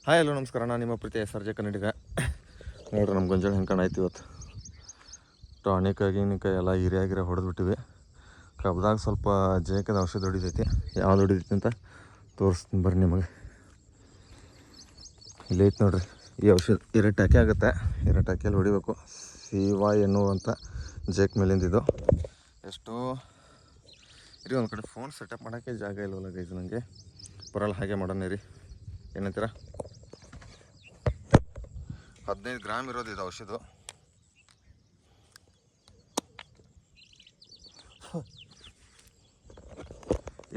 Hi hello ನಮಸ್ಕಾರ. ನಾನು ನಿಮ್ಮ ಪ್ರೀತಿಯ ಸರ್ಜೆ ಕನ್ನಡಿಗ. ನೋಡ್ರಿ ನಮ್ಮ ಗೊಂಜಾಳ ಹೆಂಗೆ ಕಾಣಾಯ್ತು ಇವತ್ತು. ಟಾನಿಕ್ ಎಲ್ಲ ಹಿರಿಯಾಗಿರ ಹೊಡೆದ್ಬಿಟ್ಟಿವಿ. ಕಬ್ದಾಗ ಸ್ವಲ್ಪ ಜೇಕದ ಔಷಧ ಹೊಡಿತೈತಿ. ಯಾವ್ದು ಹೊಡಿತೈತಿ ಅಂತ ತೋರಿಸ್ತೀನಿ ಬರ್ರಿ ನಿಮಗೆ. ಇಲ್ಲಿ ಐತೆ ನೋಡ್ರಿ ಈ ಔಷಧ. ಇರಟಾಕಿ ಆಗುತ್ತೆ. ಇರಟಾಕಿಯಲ್ಲಿ ಹೊಡಿಬೇಕು. ಸಿವಾ ಎನ್ನುವಂಥ ಜೇಕ್ ಮೇಲಿಂದಿದ್ದು. ಎಷ್ಟೋ ಇರಿ ಒಂದು ಕಡೆ ಫೋನ್ ಸೆಟಪ್ ಮಾಡೋಕ್ಕೆ ಜಾಗ ಇಲ್ಲವಲ್ಲ ಗೈಸ್. ನನಗೆ ಬರಲ್ಲ. ಹಾಗೆ ಮಾಡೋಣ ರೀ, ಏನಂತೀರ? 15 ಗ್ರಾಮ್ ಇರೋದು ಇದು ಔಷಧ.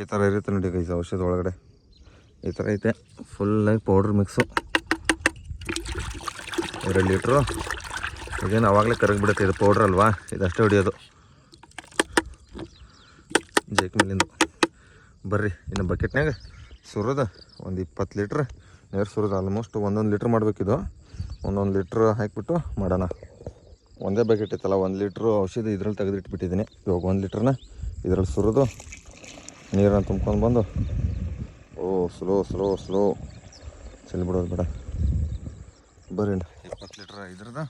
ಈ ಥರ ಇರುತ್ತೆ ನೋಡಿ ಗೈಸ್ ಔಷಧ ಒಳಗಡೆ. ಈ ಥರ ಐತೆ ಫುಲ್ಲಾಗಿ ಪೌಡ್ರ್ ಮಿಕ್ಸು. 2 ಲೀಟ್ರು. ಇದೇನು ಆವಾಗಲೇ ಕರಗಿಬಿಡುತ್ತೆ. ಇದು ಪೌಡ್ರ್ ಅಲ್ವಾ, ಇದಷ್ಟೇ ಹೊಡಿಯೋದು ಜೇಕ್ ಮೇಲಿಂದು. ಬರ್ರಿ ಇನ್ನು ಬಕೆಟ್ನಾಗ ಸುರಿದ ಒಂದು 20 ಲೀಟ್ರ್ ನೀರು ಸುರಿದು ಆಲ್ಮೋಸ್ಟ್ 1 ಲೀಟ್ರ್ ಮಾಡಬೇಕಿದು. 1 ಲೀಟ್ರ್ ಹಾಕಿಬಿಟ್ಟು ಮಾಡೋಣ. ಒಂದೇ ಬಕೆಟ್ ಇತ್ತಲ್ಲ, 1 ಲೀಟ್ರು ಔಷಧಿ ಇದ್ರಲ್ಲಿ ತೆಗೆದಿಟ್ಬಿಟ್ಟಿದ್ದೀನಿ. ಇವಾಗ 1 ಲೀಟ್ರನ್ನ ಇದ್ರಲ್ಲಿ ಸುರಿದು ನೀರನ್ನು ತುಂಬ್ಕೊಂಡು ಬಂದು ಸ್ಲೋ ಚೆಲ್ಬಿಡೋದು ಬೇಡ. ಬರ್ರಿ 20 ಲೀಟ್ರ್ ಇದ್ರದ್ದು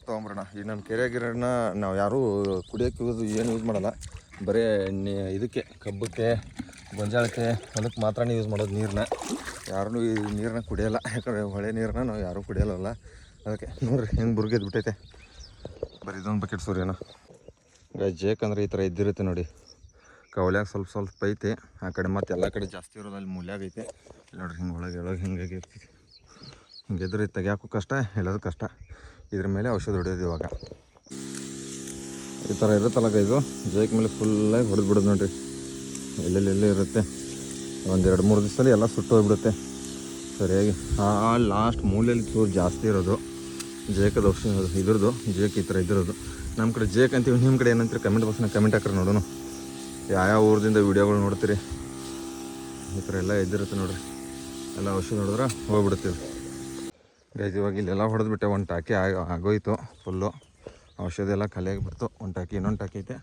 ತೊಗೊಂಬರೋಣ. ಈ ನಮ್ಮ ಕೆರೆಗಿರನ್ನ ನಾವು ಯಾರೂ ಕುಡಿಯೋಕ್ಕೆ ಏನು ಯೂಸ್ ಮಾಡಲ್ಲ. ಬರೀ ಇದಕ್ಕೆ ಕಬ್ಬಕ್ಕೆ ಗೊಂಜಾಳಕ್ಕೆ ಹೊಲಕ್ಕೆ ಮಾತ್ರನೇ ಯೂಸ್ ಮಾಡೋದು ನೀರನ್ನ. ಯಾರೂ ಈ ನೀರನ್ನ ಕುಡಿಯೋಲ್ಲ. ಯಾಕಂದರೆ ಹೊಳೆ ನೀರನ್ನ ನಾವು ಯಾರೂ ಕುಡಿಯೋಲ್ಲ. ಅದಕ್ಕೆ ನೋಡಿರಿ ಹೆಂಗೆ ಬುರ್ಗೆದ್ದು ಬಿಟ್ಟೈತೆ. ಬರೀ ಇದೊಂದು ಬಕೆಟ್ ಸೂರ್ಯನ ಜೇಕ್ ಅಂದರೆ ಈ ಥರ ಇದ್ದಿರುತ್ತೆ ನೋಡಿ. ಕವಲ್ಯಾಗ ಸ್ವಲ್ಪ ಐತೆ. ಆ ಕಡೆ ಮತ್ತು ಎಲ್ಲ ಕಡೆ ಜಾಸ್ತಿ ಇರೋದು ಅಲ್ಲಿ ಮೂಲ್ಯಾಗ ಐತೆ. ನೋಡಿರಿ ಹಿಂಗೆ ಒಳಗೆ ಹಿಂಗಾಗಿ ಇರ್ತೈತಿ. ಹಿಂಗೆದ್ರೆ ತೆಗಿಯೋಕ್ಕೂ ಕಷ್ಟ, ಎಲ್ಲದೂ ಕಷ್ಟ. ಇದ್ರ ಮೇಲೆ ಔಷಧ ಹೊಡೆಯೋದು ಇವಾಗ. ಈ ಥರ ಇರುತ್ತಲ್ಲ ಇದು ಜೇಕ್ ಮೇಲೆ ಫುಲ್ಲಾಗಿ ಹೊಡೆದ್ಬಿಡೋದು ನೋಡಿರಿ. ಎಲ್ಲೆಲ್ಲಿ ಇರುತ್ತೆ. ಒಂದು 2-3 ದಿವಸದಲ್ಲಿ ಎಲ್ಲ ಸುಟ್ಟೋಗ್ಬಿಡುತ್ತೆ ಸರಿಯಾಗಿ. ಆ ಲಾಸ್ಟ್ ಮೂಲೆಯಲ್ಲಿ ಚೂರು ಜಾಸ್ತಿ ಇರೋದು ಜೇಕದ ಔಷಧ ಇದ್ರದ್ದು. ಜೇಕ್ ಈ ಥರ ಇದ್ದಿರೋದು. ನಮ್ಮ ಕಡೆ ಜೇಕ್ ಅಂತೀವಿ, ನಿಮ್ಮ ಕಡೆ ಏನಂತೀರಿ ಕಮೆಂಟ್ ಬಾಕ್ಸ್ನಾಗ ಕಮೆಂಟ್ ಹಾಕ್ರಿ ನೋಡೋಣ. ಯಾವ ಊರದಿಂದ ವೀಡಿಯೋಗಳು ನೋಡ್ತೀರಿ. ಈ ಥರ ಎಲ್ಲ ಇದ್ದಿರುತ್ತೆ ನೋಡಿರಿ. ಎಲ್ಲ ಔಷಧ ನೋಡಿದ್ರೆ ಹೋಗ್ಬಿಡ್ತೀವಿ ಗೈಸ್. ಇವಾಗ ಇಲ್ಲೆಲ್ಲ ಹೊಡೆದ್ಬಿಟ್ಟೆ. ಒಂದು ಟಾಕಿ ಆಗೋಯ್ತು ಫುಲ್ಲು. ಔಷಧ ಎಲ್ಲ ಖಾಲಿ ಆಗಿಬಿಡ್ತು. ಒಂದು ಟಾಕಿ ಇನ್ನೊಂದು ಟಾಕಿ ಐತೆ.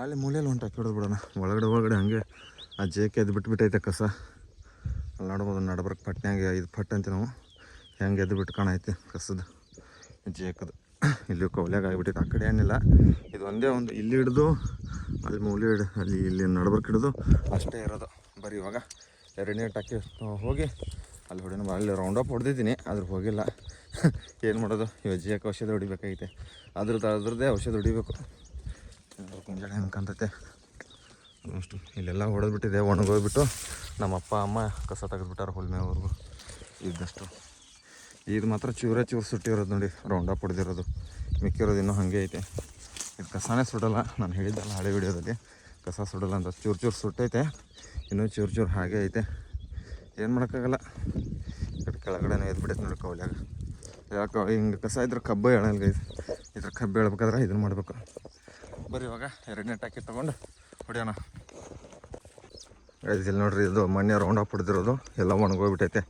ಅಲ್ಲಿ ಮೂಲೆಯಲ್ಲಿ ಒಂದು ಟಾಕಿ ಹೊಡೆದ್ಬಿಡೋಣ. ಒಳಗಡೆ ಹಾಗೆ ಆ ಜೇಕೆ ಎದ್ದು ಬಿಟ್ಬಿಟ್ಟೈತೆ ಕಸ. ಅಲ್ಲಿ ನೋಡ್ಬೋದು ನಡ್ಬರ್ಕ್ ಪಟ್ನ್ಯಾಗೆ ಇದು ಪಟ್ ಅಂತ ನಾವು ಹೆಂಗೆ ಎದ್ದು ಬಿಟ್ಟು ಕಾಣೈತೆ ಕಸದ ಜೇಕದು. ಇಲ್ಲಿ ಕವಲ್ಯಾಗ ಆಗಿಬಿಟ್ಟೈತೆ. ಆ ಕಡೆ ಏನಿಲ್ಲ. ಇದು ಒಂದೇ ಒಂದು ಇಲ್ಲಿ ಹಿಡಿದು ಅಲ್ಲಿ ಮೂಲೆ ಇಲ್ಲಿ ನಡ್ಬರ್ಕ್ ಹಿಡಿದು ಅಷ್ಟೇ ಇರೋದು. ಬರೀ ಇವಾಗ 2ನೇ ಟಾಕಿ ಹೋಗಿ ಅಲ್ಲಿ ಹೊಡಿನ. ಅಲ್ಲಿ ರೌಂಡಪ್ ಹೊಡೆದಿದ್ದೀನಿ, ಆದ್ರೆ ಹೋಗಿಲ್ಲ. ಏನು ಮಾಡೋದು, ಇವಾಗ ಜೇಕ್ ಔಷಧ ಹೊಡಿಬೇಕಾಗೈತೆ. ಅದ್ರದ್ದೇ ಔಷಧ ಹೊಡಿಬೇಕು. ಮುಂಜಾನೆ ಹೆಂಗೆ ಕಾಣ್ತೈತೆ ಅಷ್ಟು. ಇಲ್ಲೆಲ್ಲ ಹೊಡೆದ್ಬಿಟ್ಟಿದೆ. ಒಣಗೋಗ್ಬಿಟ್ಟು ನಮ್ಮ ಅಪ್ಪ ಅಮ್ಮ ಕಸ ತೆಗೆದ್ಬಿಟ್ಟಾರೆ ಹೊಲ್ಮೇವರೆಗೂ ಇದ್ದಷ್ಟು. ಇದು ಮಾತ್ರ ಚೂರು ಸುಟ್ಟಿರೋದು ನೋಡಿ, ರೌಂಡಪ್ ಹೊಡೆದಿರೋದು. ಮಿಕ್ಕಿರೋದು ಇನ್ನೂ ಹಾಗೆ ಐತೆ. ಇದು ಕಸನೇ ಸುಡಲ್ಲ. ನಾನು ಹೇಳಿದ್ದಲ್ಲ ಹಳೆ ವಿಡಿಯೋದಲ್ಲಿ, ಕಸ ಸುಡಲ್ಲ ಅಂತ. ಚೂರು ಸುಟ್ಟೈತೆ. ಇನ್ನೂ ಚೂರು ಹಾಗೆ ಐತೆ. ಏನು ಮಾಡೋಕ್ಕಾಗಲ್ಲ. ಕೆಳಗಡೆನೇ ಎದ್ಬಿಟ್ಟೈತೆ ನೋಡಿ ಕವಲ್ಯಾಗ. ಯಾಕೆ ಹಿಂಗೆ ಕಸ ಇದ್ರೆ ಕಬ್ಬು ಹೇಳಲ್ಲ ಗೈಸ್. ಇದ್ರ ಕಬ್ಬು ಹೇಳ್ಬೇಕಾದ್ರೆ ಇದನ್ನು ಮಾಡಬೇಕು. ಬರೀ ಇವಾಗ 2ನೇ ಟಾಕಿ ತೊಗೊಂಡು ಹೊಡಿಯೋಣ ಗೈಸ್. ಇಲ್ಲಿ ನೋಡ್ರಿ, ಇದು ಮೊನ್ನೆ ರೌಂಡಪ್ ಹೊಡೆದಿರೋದು ಎಲ್ಲ ಒಣಗೋಗ್ಬಿಟ್ಟೈತೆ.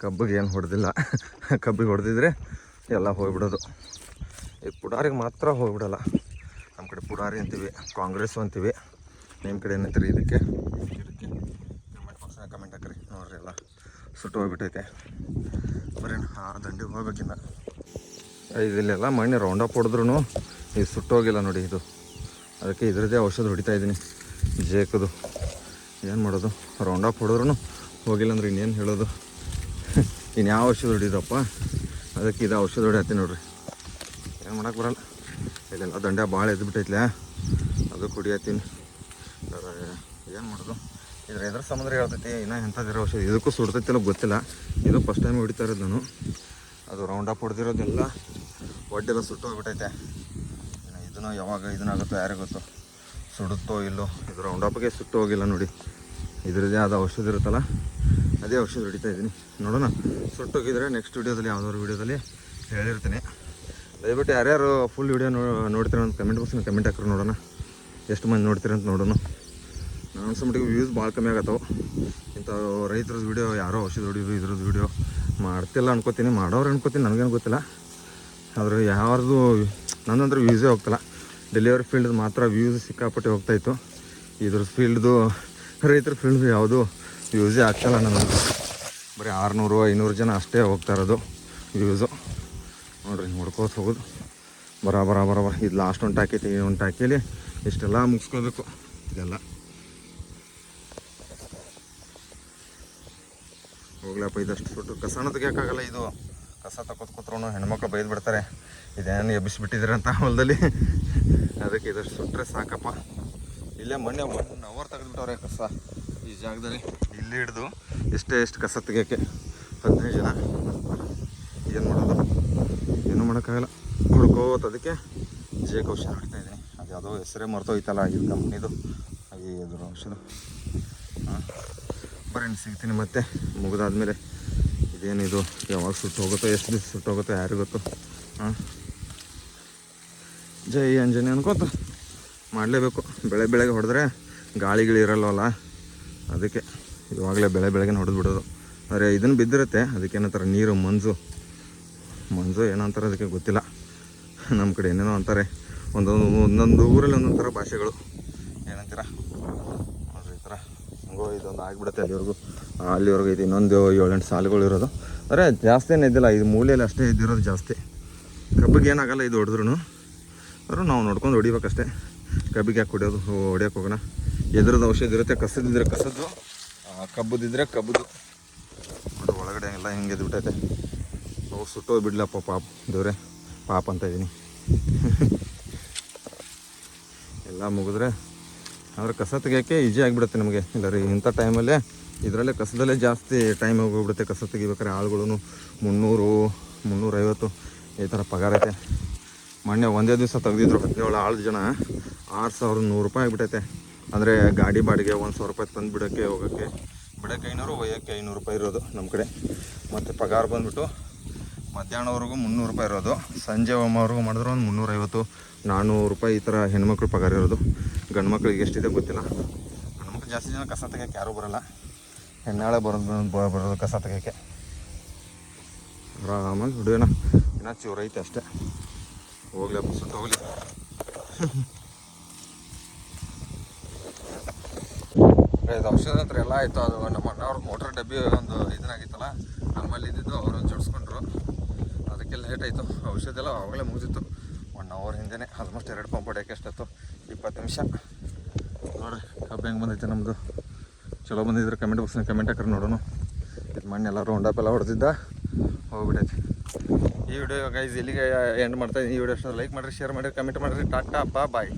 ಕಬ್ಬಿಗೆ ಏನು ಹೊಡೆದಿಲ್ಲ. ಕಬ್ಬಿಗೆ ಹೊಡೆದಿದ್ರೆ ಎಲ್ಲ ಹೋಗ್ಬಿಡೋದು. ಈ ಪುಡಾರಿಗೆ ಮಾತ್ರ ಹೋಗ್ಬಿಡಲ್ಲ. ನಮ್ಮ ಕಡೆ ಪುಡಾರಿ ಅಂತೀವಿ, ಕಾಂಗ್ರೆಸ್ಸು ಅಂತೀವಿ. ನಿಮ್ಮ ಕಡೆ ಏನಂತೀರಿ ಇದಕ್ಕೆ ಕಮೆಂಟ್ ಹಾಕ್ರಿ. ನೋಡ್ರಿ ಎಲ್ಲ ಸುಟ್ಟು ಹೋಗ್ಬಿಟ್ಟೈತೆ. ಬರೀ ಆ ದಂಡಿಗೆ ಹೋಗ್ಬೇಕಿನ್ನ. ಇದಿಲ್ಲೆಲ್ಲ ಮಣ್ಣೆ ರೌಂಡಪ್ ಹೊಡೆದ್ರೂ ಇದು ಸುಟ್ಟೋಗಿಲ್ಲ ನೋಡಿ ಇದು. ಅದಕ್ಕೆ ಇದ್ರದ್ದೇ ಔಷಧ ಹೊಡಿತಾಯಿದ್ದೀನಿ ಜೇಕದು. ಏನು ಮಾಡೋದು, ರೌಂಡಪ್ ಹೊಡೆದ್ರೂ ಹೋಗಿಲ್ಲ ಅಂದ್ರೆ ಇನ್ನೇನು ಹೇಳೋದು. ಇನ್ಯಾವ ಔಷಧ ಹೊಡಿದಪ್ಪ, ಅದಕ್ಕೆ ಇದು ಔಷಧ ಹೊಡಿಯತ್ತೀನಿ ನೋಡ್ರಿ. ಏನು ಮಾಡೋಕೆ ಬರಲ್ಲ. ಇಲ್ಲೆಲ್ಲ ದಂಡ ಭಾಳ ಎದ್ಬಿಟ್ಟೈತ್ಲೆ, ಅದು ಕುಡಿಯತ್ತೀನಿ. ಏನು ಮಾಡೋದು, ಎದ್ರ ಸಂಬಂಧ ಹೇಳ್ತೈತಿ. ಇನ್ನೂ ಎಂಥದಿರೋ ಔಷಧ ಇದಕ್ಕೂ ಸುಡ್ತೈತಿಲ್ಲ ಗೊತ್ತಿಲ್ಲ. ಇದು ಫಸ್ಟ್ ಟೈಮ್ ಹೊಡಿತಾ ಇರೋದು ನಾನು. ಅದು ರೌಂಡಪ್ ಹೊಡೆದಿರೋದೆಲ್ಲ ಒಡ್ಡೆಲ್ಲ ಸುಟ್ಟು ಹೋಗ್ಬಿಟ್ಟೈತೆ. ಇದನ್ನು ಯಾವಾಗ ಇದನ್ನಾಗುತ್ತೋ ಯಾರಿಗೆ ಗೊತ್ತು, ಸುಡುತ್ತೋ ಇಲ್ಲೋ. ಇದು ರೌಂಡಪ್ಗೆ ಸುಟ್ಟು ಹೋಗಿಲ್ಲ ನೋಡಿ. ಇದರದ್ದೇ ಆದ ಔಷಧ ಇರುತ್ತಲ್ಲ, ಅದೇ ಔಷಧ ಹೊಡಿತಾಯಿದ್ದೀನಿ. ನೋಡೋಣ, ಸುಟ್ಟೋಗಿದ್ರೆ ನೆಕ್ಸ್ಟ್ ವೀಡಿಯೋದಲ್ಲಿ ಯಾವುದಾದ್ರು ವೀಡಿಯೋದಲ್ಲಿ ಹೇಳಿರ್ತೀನಿ. ದಯವಿಟ್ಟು ಯಾರ್ಯಾರು ಫುಲ್ ವೀಡಿಯೋ ನೋಡ್ತೀರ ಅಂತ ಕಮೆಂಟ್ ಬಾಕ್ಸ್ನ ಕಮೆಂಟ್ ಹಾಕ್ರಿ. ನೋಡೋಣ ಎಷ್ಟು ಮಂದಿ ನೋಡ್ತೀರ ಅಂತ ನೋಡೋಣ. ನಾನು ಅನ್ಸಮಟ್ಟಿಗೆ ವ್ಯೂಸ್ ಭಾಳ ಕಮ್ಮಿ ಆಗತ್ತವೆ. ಇಂಥ ರೈತರದ್ದು ವೀಡಿಯೋ ಯಾರೋ ಔಷಧ ಹೊಡಿಯೋದು ಇದ್ರದ್ದು ವೀಡಿಯೋ ಮಾಡ್ತಿಲ್ಲ ಅನ್ಕೋತೀನಿ. ಮಾಡೋರು ಅನ್ಕೋತೀನಿ, ನನಗೇನು ಗೊತ್ತಿಲ್ಲ. ಆದರೆ ಯಾರ್ದು ನನ್ನಂದ್ರೆ ವ್ಯೂಸೇ ಹೋಗ್ತಿಲ್ಲ. ಡೆಲಿವರಿ ಫೀಲ್ಡ್ ಮಾತ್ರ ವ್ಯೂಸ್ ಸಿಕ್ಕಾಪಟ್ಟೆ ಹೋಗ್ತಾಯಿತ್ತು. ಇದ್ರ ಫೀಲ್ಡ್ದು ರೈತರ ಫೀಲ್ಡ್ ಯಾವುದು ಯೂಸೇ ಆಗ್ತಾಯಿಲ್ಲ ನನಗೆ. ಬರೀ 600-500 ಜನ ಅಷ್ಟೇ ಹೋಗ್ತಾ ಇರೋದು ವ್ಯೂಸು. ನೋಡಿರಿ ನೋಡ್ಕೋತ ಹೋಗೋದು ಬರ ಇದು ಲಾಸ್ಟ್ ಒಂದು ಟಾಕೈತಿ. ಈ ಒಂದು ಟಾಕಿಯಲ್ಲಿ ಇಷ್ಟೆಲ್ಲ ಮುಗಿಸ್ಕೋಬೇಕು ಇದೆಲ್ಲ. ಹೋಗ್ಲಪ್ಪ ಇದಷ್ಟು ಸುಟ್ಟು ಕಸನ ತೆಗಿಯೋಕ್ಕಾಗಲ್ಲ. ಇದು ಕಸ ತಗೋತ್ಕೊತ್ರೂ ಹೆಣ್ಮಕ್ಳು ಬೈದು ಬಿಡ್ತಾರೆ, ಇದೇನು ಎಬ್ಬಿಸ್ಬಿಟ್ಟಿದ್ರೆ ಅಂತ ಹೊಲದಲ್ಲಿ. ಅದಕ್ಕೆ ಇದಷ್ಟು ಸುಟ್ಟರೆ ಸಾಕಪ್ಪ. ಇಲ್ಲೇ ಮೊನ್ನೆ 1 ಅವರ್ ತೆಗೆದುಬಿಟ್ಟವ್ರೆ ಕಸ ಈ ಜಾಗದಲ್ಲಿ. ಇಲ್ಲಿ ಹಿಡ್ದು ಎಷ್ಟು ಕಸ ತೆಗಿಯೋಕ್ಕೆ 15 ಜನ. ಏನು ಮಾಡೋದು, ಏನೂ ಮಾಡೋಕ್ಕಾಗಲ್ಲ. ಹುಡ್ಕೋತ ಅದಕ್ಕೆ ಜೇಕ್ ಔಷಧ ಹಾಕ್ತಾಯಿದ್ದೀನಿ. ಅದು ಯಾವುದೋ ಹೆಸರೇ ಮರ್ತೋಯ್ತಲ್ಲ ಇದು ಕಂಪ್ನಿದು ಇದ್ರ ಔಷಧ. ಬರೀ ಸಿಗ್ತೀನಿ ಮತ್ತೆ ಮುಗಿದಾದ್ಮೇಲೆ. ಇದೇನಿದು ಯಾವಾಗ ಸುಟ್ಟು ಹೋಗುತ್ತೋ, ಎಷ್ಟು ದಿವಸ ಸುಟ್ಟು ಹೋಗುತ್ತೋ ಯಾರಿಗೊತ್ತು. ಜೈ ಆಂಜನೇಯ ಅನ್ಕೋತ ಮಾಡಲೇಬೇಕು. ಬೆಳಗ್ಗೆ ಹೊಡೆದ್ರೆ ಗಾಳಿಗಳು ಇರಲ್ಲವಲ್ಲ, ಅದಕ್ಕೆ ಇವಾಗಲೇ ಬೆಳಗ್ಗೆ ಹೊಡೆದು ಬಿಡೋದು. ಆದರೆ ಇದನ್ನು ಬಿದ್ದಿರುತ್ತೆ, ಅದಕ್ಕೇನಂತಾರೆ ನೀರು ಮಂಜು ಏನಂತಾರೆ ಅದಕ್ಕೆ ಗೊತ್ತಿಲ್ಲ. ನಮ್ಮ ಕಡೆ ಏನೇನೋ ಅಂತಾರೆ, ಒಂದೊಂದು ಊರಲ್ಲಿ ಒಂದೊಂದು ಥರ ಭಾಷೆಗಳು. ಏನಂತೀರ ನೋಡಿರಿ, ಈ ಥರ ಹಂಗೋ ಇದೊಂದು ಆಗಿಬಿಡುತ್ತೆ. ಅಲ್ಲಿವರೆಗೂ ಇದು ಇನ್ನೊಂದು 7-8 ಸಾಲುಗಳು ಇರೋದು. ಅಂದರೆ ಜಾಸ್ತಿ ಏನು ಇದ್ದಿಲ್ಲ, ಇದು ಮೂಲೆಯಲ್ಲಿ ಅಷ್ಟೇ ಇದ್ದಿರೋದು ಜಾಸ್ತಿ. ಕಬ್ಬಿಗೆ ಏನಾಗಲ್ಲ ಇದು ಹೊಡೆದ್ರೂ, ಆದರೂ ನಾವು ನೋಡ್ಕೊಂಡು ಹೊಡಿಬೇಕಷ್ಟೇ. ಕಬ್ಬಿಗೆ ಯಾಕೆ ಹೊಡಿಯೋಕೆ ಹೋಗೋಣ. ಎದ್ರದ್ದು ಔಷಧ ಇರುತ್ತೆ, ಕಸದಿದ್ರೆ ಕಸದ್ದು, ಕಬ್ಬುದಿದ್ರೆ ಕಬ್ಬುದು. ಅದು ಒಳಗಡೆ ಎಲ್ಲ ಹಿಂಗೆ ಎದ್ಬಿಟ್ಟೈತೆ. ಅವು ಸುಟ್ಟೋಗಿ ಬಿಡ್ಲಪ್ಪ ಪಾಪ ದೇವ್ರೆ, ಪಾಪ ಅಂತ ಇದ್ದೀನಿ. ಎಲ್ಲ ಮುಗಿದ್ರೆ ಆದರೆ ಕಸ ತೆಗಿಯೋಕ್ಕೆ ಈಜಿ ಆಗಿಬಿಡುತ್ತೆ ನಮಗೆ. ಇಲ್ಲ ರೀ ಇಂಥ ಟೈಮಲ್ಲೇ ಇದರಲ್ಲೇ ಕಸದಲ್ಲೇ ಜಾಸ್ತಿ ಟೈಮ್ ಹೋಗಿಬಿಡುತ್ತೆ. ಕಸ ತೆಗಿಬೇಕಾದ್ರೆ ಆಳುಗಳು 300-350 ಈ ಥರ ಪಗಾರ ಐತೆ. ಮೊನ್ನೆ ಒಂದೇ ದಿವಸ ತೆಗ್ದಿದ್ರು 17 ಆಳು ಜನ, 6100 ರೂಪಾಯಿ ಆಗಿಬಿಟ್ಟೈತೆ. ಅಂದರೆ ಗಾಡಿ ಬಾಡಿಗೆ 1000 ರೂಪಾಯಿ ತಂದು ಬಿಡೋಕ್ಕೆ ಹೋಗೋಕ್ಕೆ, ಬಿಡೋಕ್ಕೆ 500, ಒಯ್ಯೋಕ್ಕೆ 500 ರೂಪಾಯಿ ಇರೋದು ನಮ್ಮ ಕಡೆ. ಮತ್ತು ಪಗಾರ ಬಂದುಬಿಟ್ಟು ಮಧ್ಯಾಹ್ನವರೆಗೂ 300 ರೂಪಾಯಿ ಇರೋದು, ಸಂಜೆ ಒಮ್ಮವರೆಗೂ ಮಾಡಿದ್ರೆ ಒಂದು 350-400 ರೂಪಾಯಿ ಈ ಥರ ಹೆಣ್ಮಕ್ಳು ಪಗಾರ ಇರೋದು. ಗಂಡು ಮಕ್ಳಿಗೆ ಎಷ್ಟಿದೆ ಗೊತ್ತಿಲ್ಲ. ಗಂಡು ಮಕ್ಳು ಜಾಸ್ತಿ ಜನ ಕಸ ತೆಗಿಯೋಕ್ಕೆ ಯಾರೂ ಬರೋಲ್ಲ, ಹೆಣ್ಣಾಳೆ ಬರೋದು ಕಸ ತೆಗಿಯೋಕ್ಕೆ. ಆರಾಮಾಗಿ ಹುಡುಗನ ಇನ್ನೂ ಚೂರೈತೆ ಅಷ್ಟೇ. ಹೋಗ್ಲಿ ಹಬ್ಬ ಸುಟ್ಟು ಹೋಗಲಿ. ಇದು ಔಷಧ ಹತ್ರ ಎಲ್ಲ ಆಯಿತು. ಅದು ನಮ್ಮ ಅಣ್ಣವ್ರ ಮೋಟ್ರ್ ಡಬ್ಬಿ ಒಂದು ಇದನ್ನಾಗಿತ್ತಲ್ಲ, ನಮ್ಮಲ್ಲಿ ಇದ್ದಿದ್ದು ಅವರು ಜೋಡಿಸ್ಕೊಂಡ್ರು. ಅದಕ್ಕೆ ಲೇಟ್ ಆಯಿತು. ಔಷಧ ಎಲ್ಲ ಆವಾಗಲೇ ಮುಗಿದಿತ್ತು 1 ಅವರ್ ಹಿಂದೆ. ಆಲ್ಮೋಸ್ಟ್ 2 ಪಂಪ್ ಹೊಡೆಯೋಕ್ಕೆ ಎಷ್ಟಾಯ್ತು, 20 ನಿಮಿಷ. ನೋಡಿರಿ ಕಬ್ಬು ಹೆಂಗೆ ಬಂದೈತೆ ನಮ್ಮದು. ಚಲೋ ಬಂದಿದ್ರೆ ಕಮೆಂಟ್ ಹಾಕ್ರಿ ನೋಡೋಣ. ಇದು ಮಣ್ಣು ಎಲ್ಲ ರೌಂಡಪ್ ಎಲ್ಲ ಹೊಡೆದಿದ್ದ ಹೋಗ್ಬಿಟ್ಟೈತಿ. ಈ ವಿಡಿಯೋ ಗೈಸ್ ಇಲ್ಲಿಗೆ ಎಂಡ್ ಮಾಡ್ತಾಯಿದ್ದೀನಿ. ಈ ವಿಡಿಯೋ ಲೈಕ್ ಮಾಡಿರಿ, ಶೇರ್ ಮಾಡಿರಿ, ಕಮೆಂಟ್ ಮಾಡಿರಿ. ಟಾಟಾ ಬಾಯ್.